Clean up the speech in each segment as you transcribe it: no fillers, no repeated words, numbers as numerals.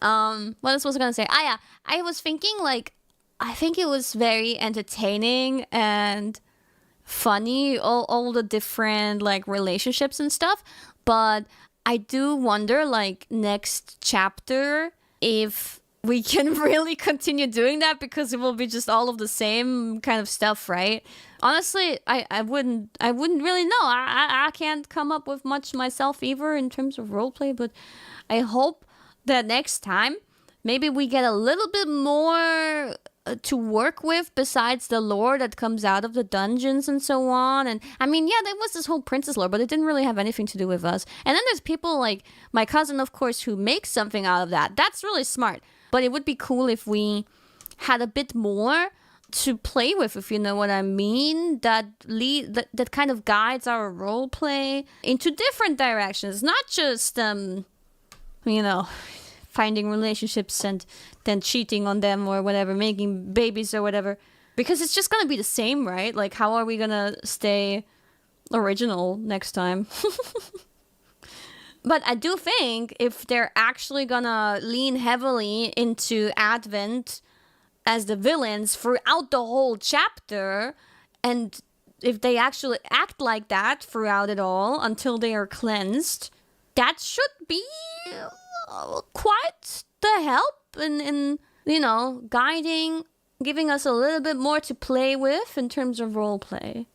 What else was I gonna say? Ah, yeah. I was thinking, like, I think it was very entertaining and funny, all the different, like, relationships and stuff. But I do wonder, like, next chapter, if we can really continue doing that, because it will be just all of the same kind of stuff, right? Honestly, I wouldn't really know. I can't come up with much myself either in terms of roleplay, but I hope that next time maybe we get a little bit more to work with besides the lore that comes out of the dungeons and so on. And I mean, yeah, there was this whole princess lore, but it didn't really have anything to do with us. And then there's people like my cousin, of course, who makes something out of that. That's really smart. But it would be cool if we had a bit more to play with, if you know what I mean, that kind of guides our role play into different directions, not just you know, finding relationships and then cheating on them or whatever, making babies or whatever, because it's just gonna be the same, right? Like, how are we gonna stay original next time? But I do think if they're actually gonna lean heavily into Advent as the villains throughout the whole chapter, and if they actually act like that throughout it all until they are cleansed, that should be quite the help in you know, guiding, giving us a little bit more to play with in terms of roleplay.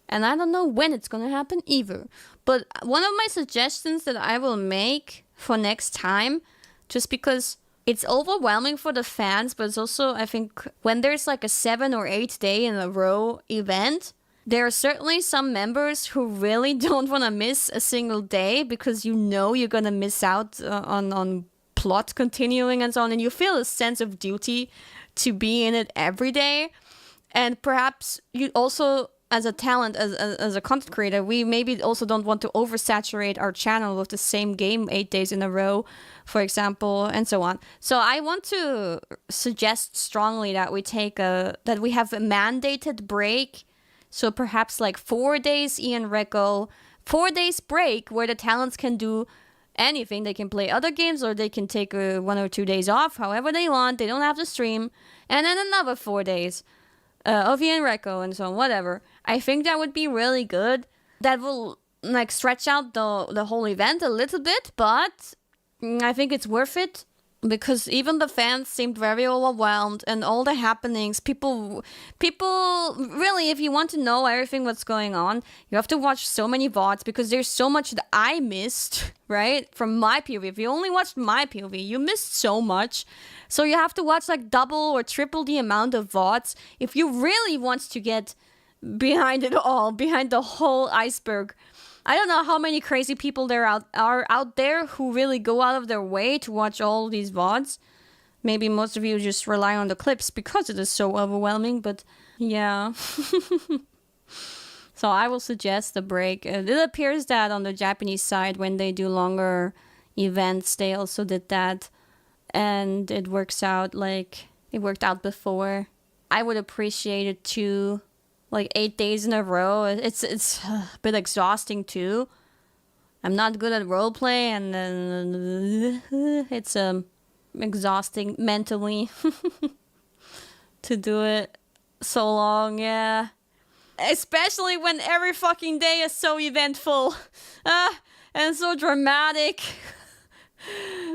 And I don't know when it's gonna happen either. But one of my suggestions that I will make for next time, just because it's overwhelming for the fans, but it's also, I think, when there's like a 7 or 8 day in a row event, there are certainly some members who really don't want to miss a single day, because you know you're gonna miss out on plot continuing and so on, and you feel a sense of duty to be in it every day. And perhaps you also, as a talent, as a content creator, we maybe also don't want to oversaturate our channel with the same game 8 days in a row, for example, and so on. So I want to suggest strongly that we have a mandated break. So perhaps like 4 days ENReco, 4 days break where the talents can do anything. They can play other games, or they can take 1 or 2 days off, however they want. They don't have to stream. And then another 4 days of ENReco and so on, whatever. I think that would be really good. That will like stretch out the whole event a little bit, but I think it's worth it, because even the fans seemed very overwhelmed, and all the happenings, people really, if you want to know everything what's going on, you have to watch so many VODs, because there's so much that I missed, right, from my POV. If you only watched my POV, you missed so much. So you have to watch like double or triple the amount of VODs if you really want to get behind it all, behind the whole iceberg. I don't know how many crazy people there are out there who really go out of their way to watch all these VODs. Maybe most of you just rely on the clips because it is so overwhelming, but yeah. So I will suggest the break. It appears that on the Japanese side, when they do longer events, they also did that. And it works out like it worked out before. I would appreciate it too. Like 8 days in a row, it's a bit exhausting too. I'm not good at roleplay, and then it's exhausting mentally to do it so long. Yeah, especially when every fucking day is so eventful and so dramatic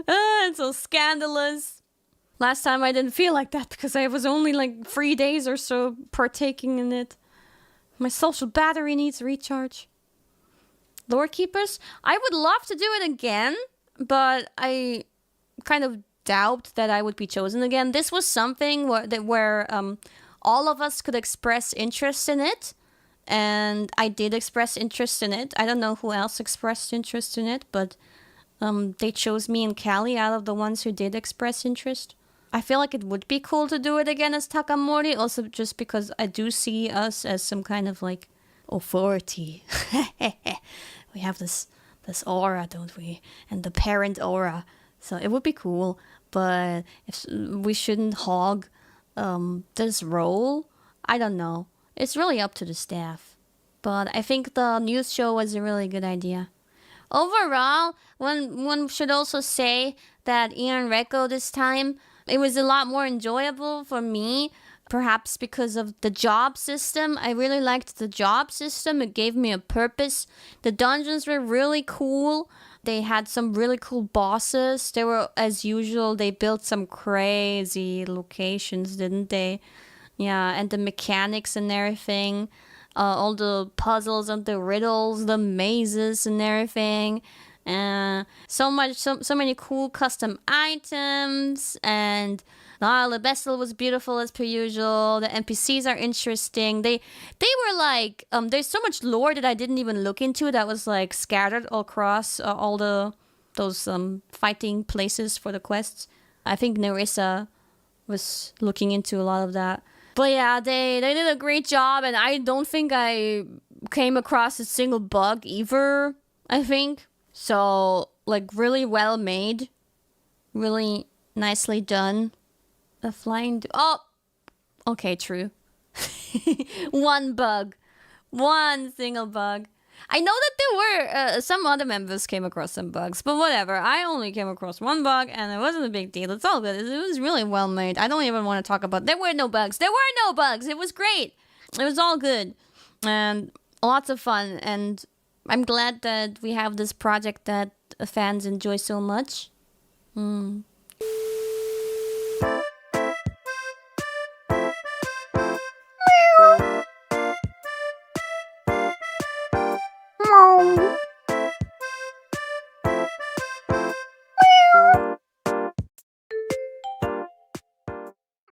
and so scandalous. Last time I didn't feel like that, because I was only like 3 days or so partaking in it. My social battery needs recharge. Lore Keepers? I would love to do it again, but I kind of doubt that I would be chosen again. This was something where all of us could express interest in it, and I did express interest in it. I don't know who else expressed interest in it, but they chose me and Callie out of the ones who did express interest. I feel like it would be cool to do it again as Takamori, also just because I do see us as some kind of like authority. We have this aura, don't we? And the parent aura. So it would be cool, but if we shouldn't hog this role, I don't know. It's really up to the staff. But I think the news show was a really good idea. Overall, one should also say that ENReco this time. It was a lot more enjoyable for me, perhaps because of the job system. I really liked the job system. It gave me a purpose. The dungeons were really cool. They had some really cool bosses. They were, as usual, they built some crazy locations, didn't they? Yeah, and the mechanics and everything. All the puzzles and the riddles, the mazes and everything. So many cool custom items, and the vessel was beautiful as per usual. The NPCs are interesting. They were like there's so much lore that I didn't even look into that was like scattered across all those fighting places for the quests. I think Nerissa was looking into a lot of that. But yeah, they did a great job, and I don't think I came across a single bug either, I think. So, like, really well made. Really nicely done. The flying... Oh! Okay, true. One bug. One single bug. I know that there were... some other members came across some bugs, but whatever. I only came across one bug, and it wasn't a big deal. It's all good. It was really well made. I don't even want to talk about... There were no bugs. There were no bugs! It was great! It was all good. And lots of fun, and... I'm glad that we have this project that fans enjoy so much. Mm. Meow.